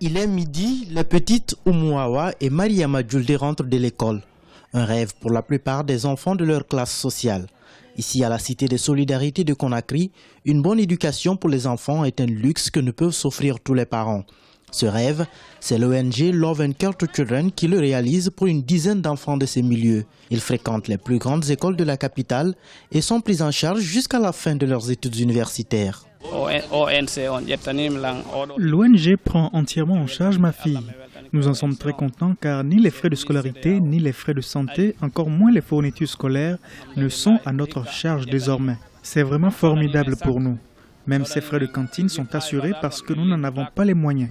Il est midi, la petite Oumouawa et Mariama Djoulde rentrent de l'école. Un rêve pour la plupart des enfants de leur classe sociale. Ici, à la Cité de Solidarité de Conakry, une bonne éducation pour les enfants est un luxe que ne peuvent s'offrir tous les parents. Ce rêve, c'est l'ONG Love and Care to Children qui le réalise pour une dizaine d'enfants de ces milieux. Ils fréquentent les plus grandes écoles de la capitale et sont pris en charge jusqu'à la fin de leurs études universitaires. L'ONG prend entièrement en charge ma fille. Nous en sommes très contents car ni les frais de scolarité, ni les frais de santé, encore moins les fournitures scolaires, ne sont à notre charge désormais. C'est vraiment formidable pour nous. Même ces frais de cantine sont assurés parce que nous n'en avons pas les moyens.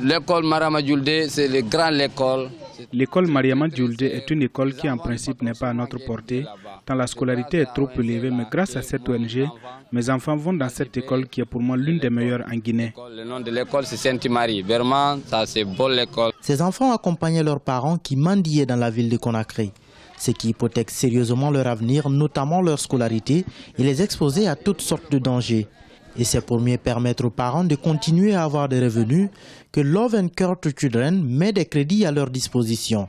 L'école Mariama Djoulde, c'est le grand école. L'école Mariama Djoulde est une école qui en principe n'est pas à notre portée, tant la scolarité est trop élevée, mais grâce à cette ONG, mes enfants vont dans cette école qui est pour moi l'une des meilleures en Guinée. Le nom de l'école c'est Sainte-Marie, vraiment ça c'est beau l'école. Ces enfants accompagnaient leurs parents qui mendiaient dans la ville de Conakry, ce qui hypothèque sérieusement leur avenir, notamment leur scolarité, et les exposer à toutes sortes de dangers. Et c'est pour mieux permettre aux parents de continuer à avoir des revenus que Love and Care to Children met des crédits à leur disposition.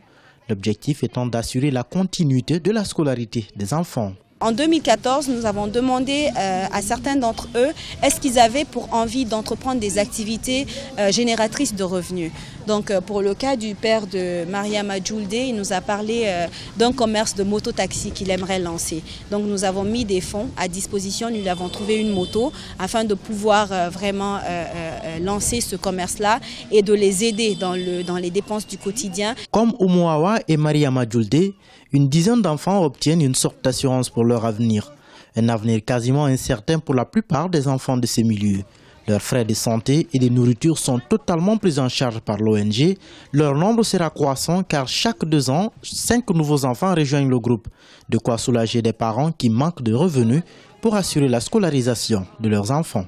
L'objectif étant d'assurer la continuité de la scolarité des enfants. En 2014, nous avons demandé à certains d'entre eux est-ce qu'ils avaient pour envie d'entreprendre des activités génératrices de revenus. Donc pour le cas du père de Mariama Djoulde, il nous a parlé d'un commerce de moto-taxi qu'il aimerait lancer. Donc nous avons mis des fonds à disposition, nous lui avons trouvé une moto afin de pouvoir vraiment lancer ce commerce-là et de les aider dans les dépenses du quotidien. Comme Oumouawa et Mariama Djoulde, une dizaine d'enfants obtiennent une sorte d'assurance pour leur avenir. Un avenir quasiment incertain pour la plupart des enfants de ces milieux. Leurs frais de santé et de nourriture sont totalement pris en charge par l'ONG. Leur nombre sera croissant car chaque 2 ans, 5 nouveaux enfants rejoignent le groupe. De quoi soulager des parents qui manquent de revenus pour assurer la scolarisation de leurs enfants.